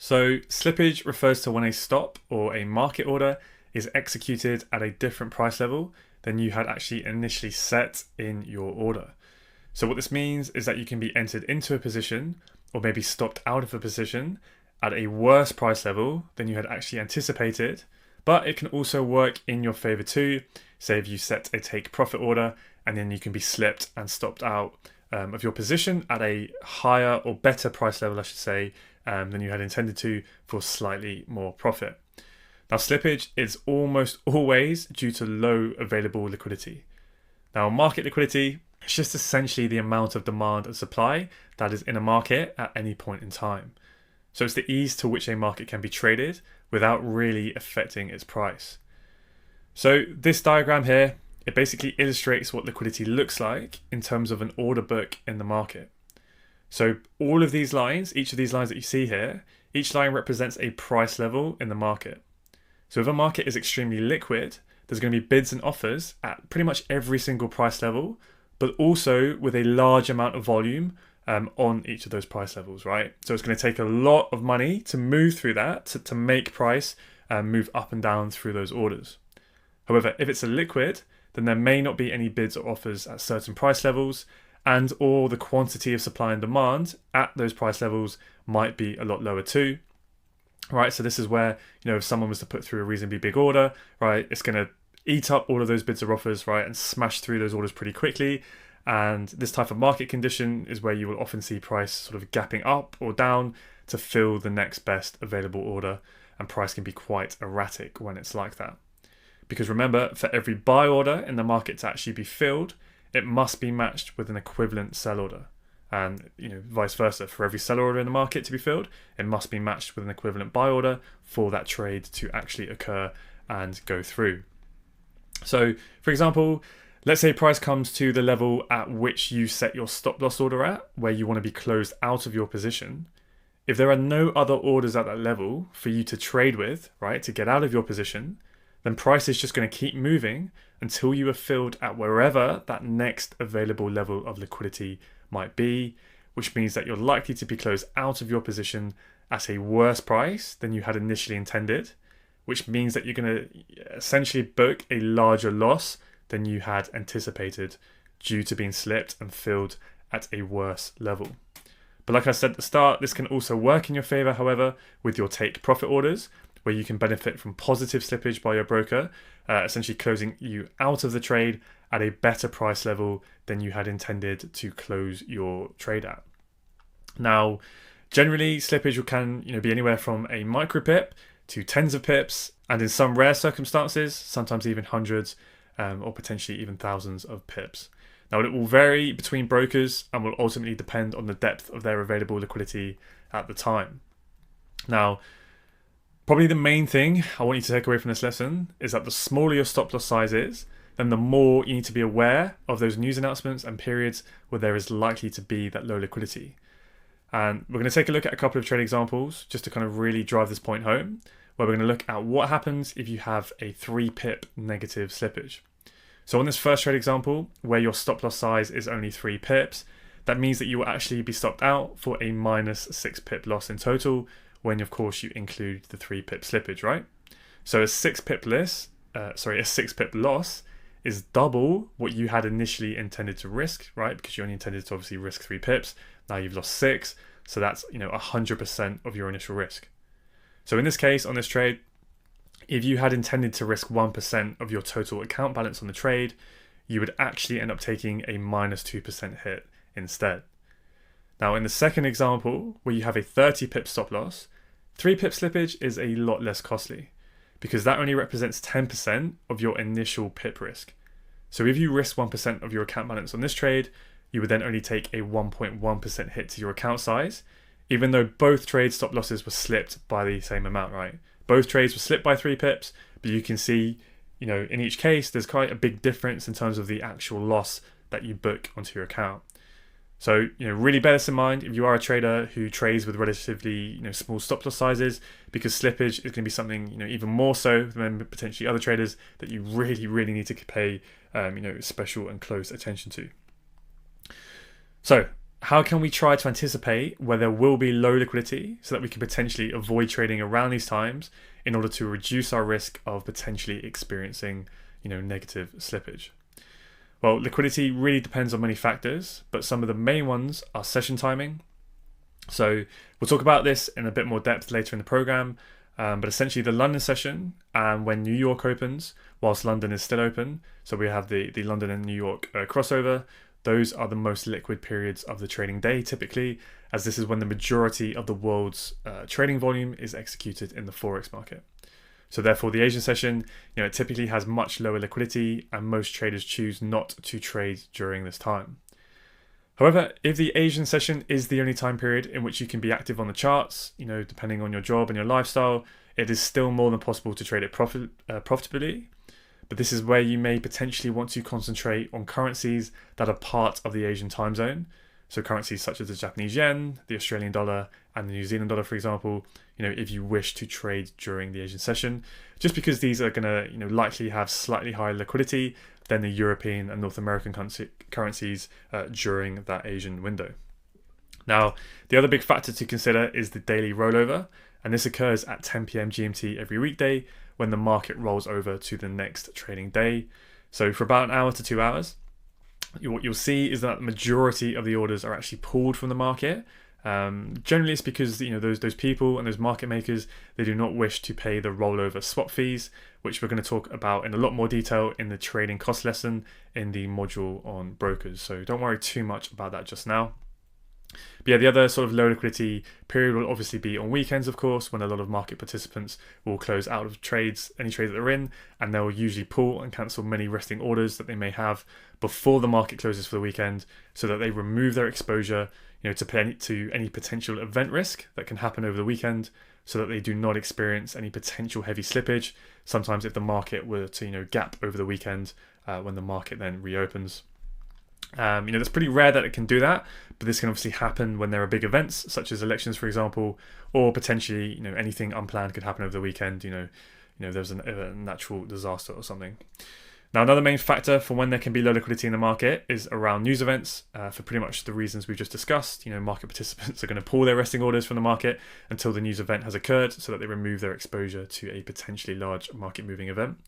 So slippage refers to when a stop or a market order is executed at a different price level than you had actually initially set in your order. So what this means is that you can be entered into a position or maybe stopped out of a position at a worse price level than you had actually anticipated, but it can also work in your favor too. Say if you set a take profit order and then you can be slipped and stopped out of your position at a higher or better price level, I should say, than you had intended to for slightly more profit. Now, slippage is almost always due to low available liquidity. Now, market liquidity is just essentially the amount of demand and supply that is in a market at any point in time. So it's the ease to which a market can be traded without really affecting its price. So this diagram here, it basically illustrates what liquidity looks like in terms of an order book in the market. So all of these lines, each of these lines that you see here, each line represents a price level in the market. So if a market is extremely liquid, there's going to be bids and offers at pretty much every single price level, but also with a large amount of volume on each of those price levels, right? So it's going to take a lot of money to move through that, to make price move up and down through those orders. However, if it's a liquid, then there may not be any bids or offers at certain price levels, and or the quantity of supply and demand at those price levels might be a lot lower too. Right, so this is where, if someone was to put through a reasonably big order, right, it's going to eat up all of those bids or offers, right, and smash through those orders pretty quickly. And this type of market condition is where you will often see price sort of gapping up or down to fill the next best available order, and price can be quite erratic when it's like that. Because remember, for every buy order in the market to actually be filled, it must be matched with an equivalent sell order. And vice versa, for every sell order in the market to be filled, it must be matched with an equivalent buy order for that trade to actually occur and go through. So, for example, let's say price comes to the level at which you set your stop loss order at, where you want to be closed out of your position. If there are no other orders at that level for you to trade with, right, to get out of your position, then price is just going to keep moving until you are filled at wherever that next available level of liquidity might be, which means that you're likely to be closed out of your position at a worse price than you had initially intended, which means that you're going to essentially book a larger loss than you had anticipated due to being slipped and filled at a worse level. But like I said at the start, this can also work in your favor, however, with your take profit orders, where you can benefit from positive slippage by your broker, essentially closing you out of the trade at a better price level than you had intended to close your trade at. Now, generally, slippage can be anywhere from a micro pip to tens of pips, and in some rare circumstances, sometimes even hundreds or potentially even thousands of pips. Now, it will vary between brokers and will ultimately depend on the depth of their available liquidity at the time. Now, probably the main thing I want you to take away from this lesson is that the smaller your stop loss size is, then the more you need to be aware of those news announcements and periods where there is likely to be that low liquidity. And we're going to take a look at a couple of trade examples just to kind of really drive this point home, where we're going to look at what happens if you have a 3 pip negative slippage. So on this first trade example, where your stop loss size is only 3 pips, that means that you will actually be stopped out for a minus 6 pip loss in total, when of course you include the 3 pip slippage, right? So a 6 pip loss is double what you had initially intended to risk, right? Because you only intended to obviously risk 3 pips. Now you've lost 6, so that's 100% of your initial risk. So in this case, on this trade, if you had intended to risk 1% of your total account balance on the trade, you would actually end up taking a minus 2% hit instead. Now in the second example, where you have a 30 pip stop loss, 3 pip slippage is a lot less costly, because that only represents 10% of your initial pip risk. So if you risk 1% of your account balance on this trade, you would then only take a 1.1% hit to your account size, even though both trade stop losses were slipped by the same amount, right? Both trades were slipped by 3 pips, but you can see, in each case, there's quite a big difference in terms of the actual loss that you book onto your account. So, really bear this in mind if you are a trader who trades with relatively, small stop loss sizes, because slippage is going to be something, even more so than potentially other traders that you really, really need to pay, special and close attention to. So, how can we try to anticipate where there will be low liquidity so that we can potentially avoid trading around these times in order to reduce our risk of potentially experiencing, negative slippage? Well, liquidity really depends on many factors, but some of the main ones are session timing. So we'll talk about this in a bit more depth later in the program, but essentially the London session and when New York opens, whilst London is still open, so we have the London and New York crossover, those are the most liquid periods of the trading day typically, as this is when the majority of the world's trading volume is executed in the Forex market. So therefore the Asian session, it typically has much lower liquidity and most traders choose not to trade during this time. However, if the Asian session is the only time period in which you can be active on the charts, depending on your job and your lifestyle, it is still more than possible to trade it profitably. But this is where you may potentially want to concentrate on currencies that are part of the Asian time zone. So currencies such as the Japanese yen, the Australian dollar, and the New Zealand dollar, for example, if you wish to trade during the Asian session, just because these are going to, likely have slightly higher liquidity than the European and North American currencies during that Asian window. Now, the other big factor to consider is the daily rollover, and this occurs at 10 p.m. GMT every weekday when the market rolls over to the next trading day. So for about an hour to 2 hours, what you'll see is that the majority of the orders are actually pulled from the market. Generally, it's because those people and those market makers, they do not wish to pay the rollover swap fees, which we're going to talk about in a lot more detail in the trading cost lesson in the module on brokers. So don't worry too much about that just now. But yeah, the other sort of low liquidity period will obviously be on weekends, of course, when a lot of market participants will close out of trades, any trades that they're in, and they'll usually pull and cancel many resting orders that they may have before the market closes for the weekend, so that they remove their exposure, to any potential event risk that can happen over the weekend, so that they do not experience any potential heavy slippage. Sometimes if the market were to gap over the weekend when the market then reopens. It's pretty rare that it can do that, but this can obviously happen when there are big events such as elections, for example, or potentially anything unplanned could happen over the weekend. There's a natural disaster or something. Now, another main factor for when there can be low liquidity in the market is around news events, for pretty much the reasons we've just discussed. Market participants are going to pull their resting orders from the market until the news event has occurred, so that they remove their exposure to a potentially large market moving event.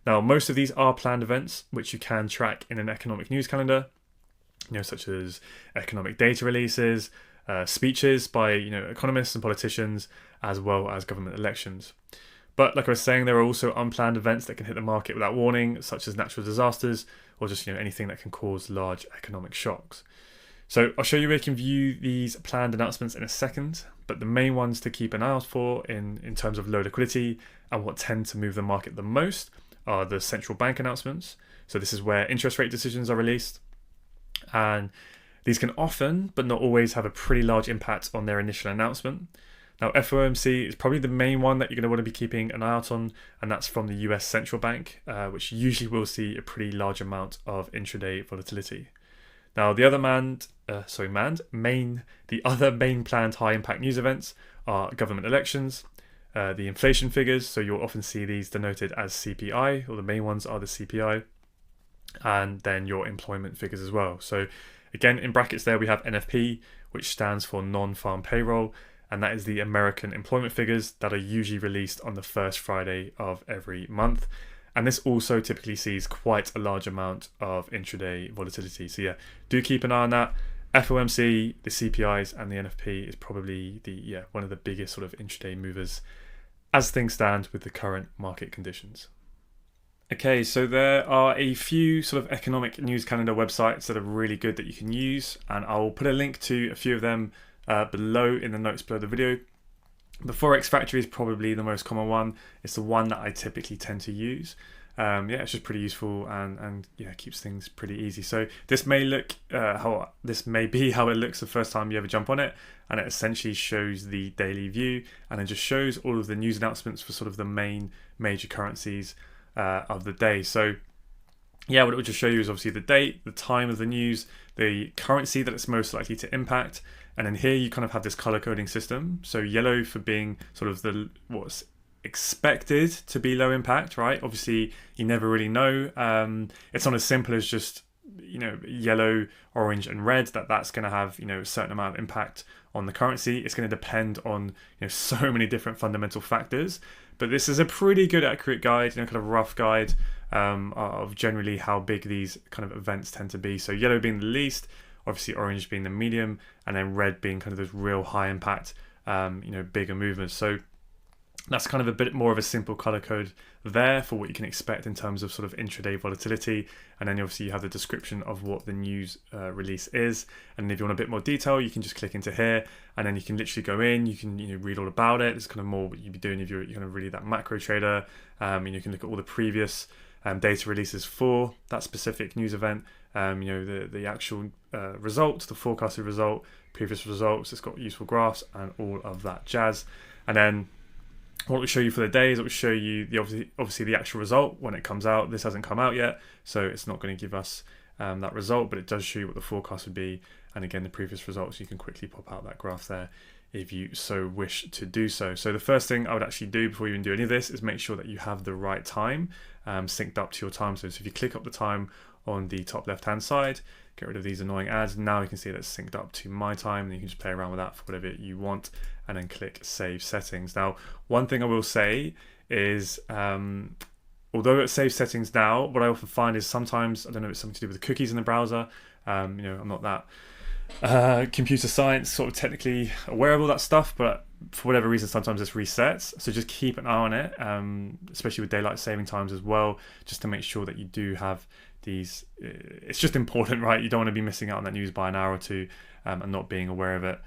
Now, most of these are planned events, which you can track in an economic news calendar, such as economic data releases, speeches by economists and politicians, as well as government elections. But like I was saying, there are also unplanned events that can hit the market without warning, such as natural disasters or just anything that can cause large economic shocks. So I'll show you where you can view these planned announcements in a second, but the main ones to keep an eye out for in terms of low liquidity and what tend to move the market the most are the central bank announcements. So this is where interest rate decisions are released, and these can often, but not always, have a pretty large impact on their initial announcement. Now, FOMC is probably the main one that you're going to want to be keeping an eye out on, and that's from the US central bank, which usually will see a pretty large amount of intraday volatility. Now, the other main planned high impact news events are government elections, the inflation figures, so you'll often see these denoted as CPI, or the main ones are the CPI, and then your employment figures as well. So again, in brackets there we have NFP, which stands for non-farm payroll, and that is the American employment figures that are usually released on the first Friday of every month. And this also typically sees quite a large amount of intraday volatility. So yeah, do keep an eye on that. FOMC, the CPIs, and the NFP is probably one of the biggest sort of intraday movers as things stand with the current market conditions. Okay, so there are a few sort of economic news calendar websites that are really good that you can use, and I'll put a link to a few of them below in the notes below the video. The Forex Factory is probably the most common one. It's the one that I typically tend to use. It's just pretty useful and keeps things pretty easy. So this may be how it looks the first time you ever jump on it, and it essentially shows the daily view, and it just shows all of the news announcements for sort of the major currencies of the day. So what it will just show you is obviously the date, the time of the news, the currency that it's most likely to impact, and then here you kind of have this color coding system. So yellow for being sort of what's expected to be low impact, right? Obviously you never really know. It's not as simple as just yellow, orange, and red, that's going to have a certain amount of impact on the currency. It's going to depend on so many different fundamental factors. But this is a pretty good, accurate guide, kind of rough guide of generally how big these kind of events tend to be. So yellow being the least, obviously orange being the medium, and then red being kind of those real high impact, bigger movements. So that's kind of a bit more of a simple color code there for what you can expect in terms of sort of intraday volatility. And then obviously you have the description of what the news release is. And if you want a bit more detail, you can just click into here, and then you can literally go in, you can read all about it. It's kind of more what you'd be doing if you're kind of really that macro trader. And you can look at all the previous data releases for that specific news event, the actual results, the forecasted result, previous results. It's got useful graphs and all of that jazz. And then what it will show you for the day is it will show you obviously the actual result when it comes out. This hasn't come out yet, so it's not going to give us that result, but it does show you what the forecast would be, and again the previous results. You can quickly pop out that graph there if you so wish to do so. So the first thing I would actually do before you even do any of this is make sure that you have the right time synced up to your time zone. So if you click up the time on the top left hand side, get rid of these annoying ads. Now you can see that it's synced up to my time, and you can just play around with that for whatever you want, and then click save settings. Now, one thing I will say is, although it saves settings now, what I often find is sometimes, I don't know if it's something to do with the cookies in the browser, I'm not that computer science sort of technically aware of all that stuff, but for whatever reason sometimes this resets. So just keep an eye on it, especially with daylight saving times as well, just to make sure that you do have these. It's just important, right? You don't want to be missing out on that news by an hour or two and not being aware of it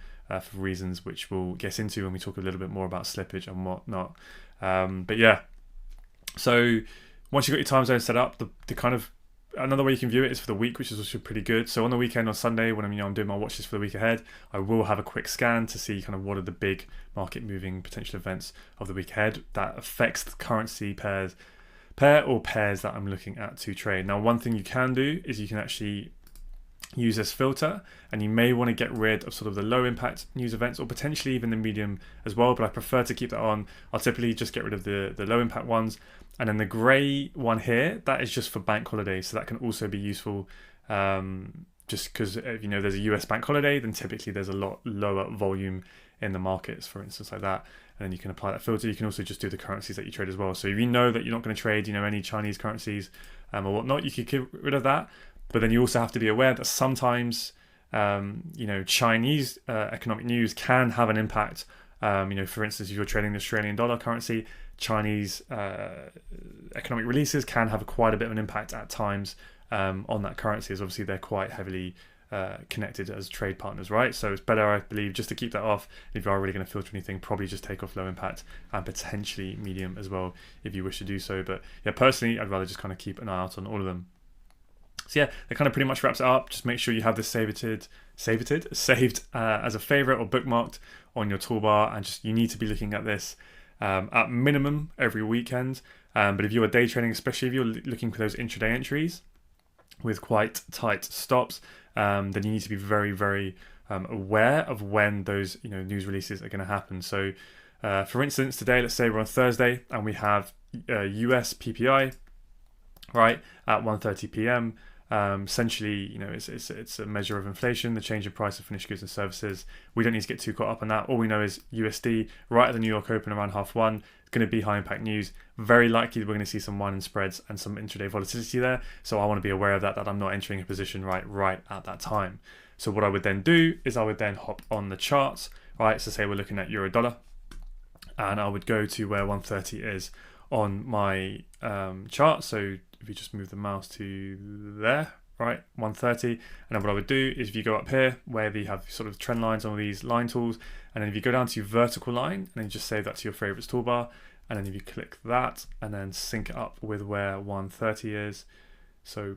for reasons which we'll get into when we talk a little bit more about slippage and whatnot. But yeah, so once you've got your time zone set up, the kind of another way you can view it is for the week, which is also pretty good. So on the weekend, on Sunday, when I'm doing my watches for the week ahead, I will have a quick scan to see kind of what are the big market moving potential events of the week ahead that affects the currency pair or pairs that I'm looking at to trade. Now, one thing you can do is you can actually use this filter, and you may want to get rid of sort of the low impact news events, or potentially even the medium as well, but I prefer to keep that on. I'll typically just get rid of the low impact ones, and then the grey one here, that is just for bank holidays, so that can also be useful, just because if there's a US bank holiday, then typically there's a lot lower volume in the markets, for instance, like that. And then you can apply that filter. You can also just do the currencies that you trade as well. So if you know that you're not going to trade any Chinese currencies or whatnot, you can get rid of that. But then you also have to be aware that sometimes, Chinese economic news can have an impact. For instance, if you're trading the Australian dollar currency, Chinese economic releases can have quite a bit of an impact at times on that currency, as obviously they're quite heavily connected as trade partners, right? So it's better, I believe, just to keep that off. If you are really going to filter anything, probably just take off low impact and potentially medium as well if you wish to do so. But yeah, personally, I'd rather just kind of keep an eye out on all of them. So yeah, that kind of pretty much wraps it up. Just make sure you have this saved as a favorite or bookmarked on your toolbar, and just you need to be looking at this at minimum every weekend. But if you are day trading, especially if you're looking for those intraday entries with quite tight stops, then you need to be very, very aware of when those news releases are going to happen. So for instance, today, let's say we're on Thursday and we have US PPI right at 1:30 p.m. Essentially, it's a measure of inflation, the change in price of finished goods and services. We don't need to get too caught up on that. All we know is USD right at the New York Open around 1:30. It's going to be high impact news. Very likely we're going to see some widening spreads and some intraday volatility there. So I want to be aware of that I'm not entering a position right at that time. So what I would then do is I would then hop on the charts, right? So say we're looking at euro dollar, and I would go to where 1:30 is on my chart. So if you just move the mouse to there, right, 1:30, and then what I would do is if you go up here where they have sort of trend lines on these line tools, and then if you go down to vertical line, and then you just save that to your favorites toolbar, and then if you click that and then sync it up with where 1:30 is, so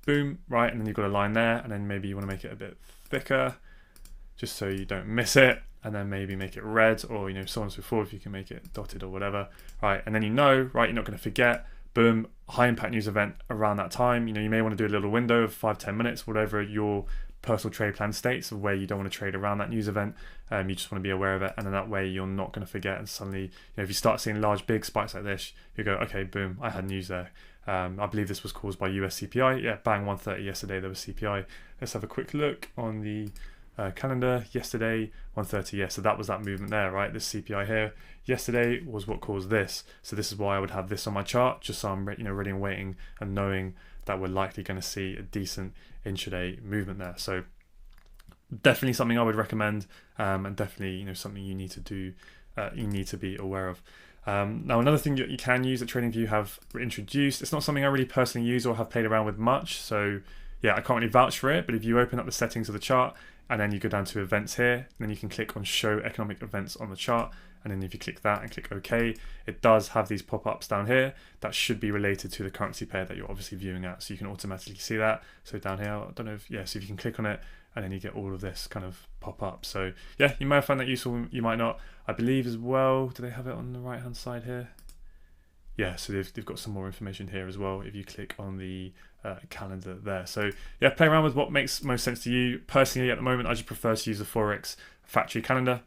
boom, right, and then you've got a line there, and then maybe you want to make it a bit thicker just so you don't miss it, and then maybe make it red, or so on and so forth. You can make it dotted or whatever, right, and then right, you're not going to forget. Boom, high impact news event around that time. You may want to do a little window of 5-10 minutes, whatever your personal trade plan states of where you don't want to trade around that news event. You just want to be aware of it, and then that way you're not going to forget. And suddenly, if you start seeing large, big spikes like this, you go, okay, boom, I had news there. I believe this was caused by US CPI. Yeah, bang, 130 yesterday, there was CPI. Let's have a quick look on the calendar. Yesterday, 130, yeah, so that was that movement there, right? This CPI here yesterday was what caused this. So this is why I would have this on my chart, just so I'm ready and waiting and knowing that we're likely going to see a decent intraday movement there. So definitely something I would recommend, and definitely something you need to do, you need to be aware of. Now another thing you can use that TradingView have introduced, it's not something I really personally use or have played around with much, so yeah, I can't really vouch for it, but if you open up the settings of the chart and then you go down to events here, then you can click on show economic events on the chart, and then if you click that and click OK, it does have these pop-ups down here that should be related to the currency pair that you're obviously viewing at, so you can automatically see that. So down here, I don't know if, yeah, so if you can click on it and then you get all of this kind of pop up. So yeah, you might find that useful, you might not. I believe as well, do they have it on the right hand side here? Yeah, so they've got some more information here as well if you click on the calendar there. So yeah, play around with what makes most sense to you. Personally, at the moment, I just prefer to use the Forex factory calendar.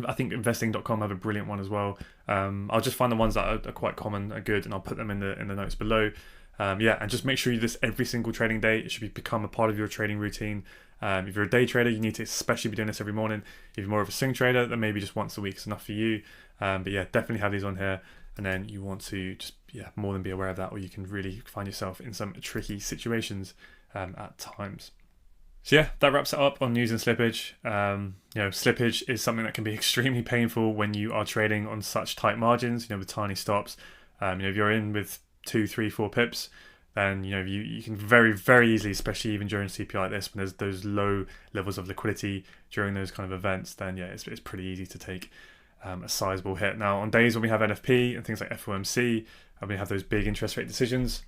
I think investing.com have a brilliant one as well. I'll just find the ones that are quite common, are good, and I'll put them in the notes below. Yeah, and just make sure you do this every single trading day. It should become a part of your trading routine. If you're a day trader, you need to especially be doing this every morning. If you're more of a swing trader, then maybe just once a week is enough for you. But yeah, definitely have these on here. And then you want to just, yeah, more than be aware of that, or you can really find yourself in some tricky situations at times. So yeah, that wraps it up on news and slippage. Slippage is something that can be extremely painful when you are trading on such tight margins, with tiny stops. If you're in with 2, 3, 4 pips, then you can very, very easily, especially even during CPI like this, when there's those low levels of liquidity during those kind of events, then yeah, it's pretty easy to take a sizable hit. Now, on days when we have NFP and things like FOMC, and we have those big interest rate decisions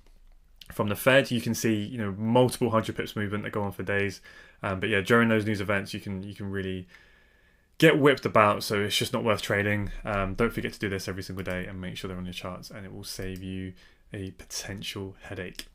from the Fed, you can see multiple 100 pips movement that go on for days. But yeah, during those news events, you can really get whipped about. So it's just not worth trading. Don't forget to do this every single day and make sure they're on your charts, and it will save you a potential headache.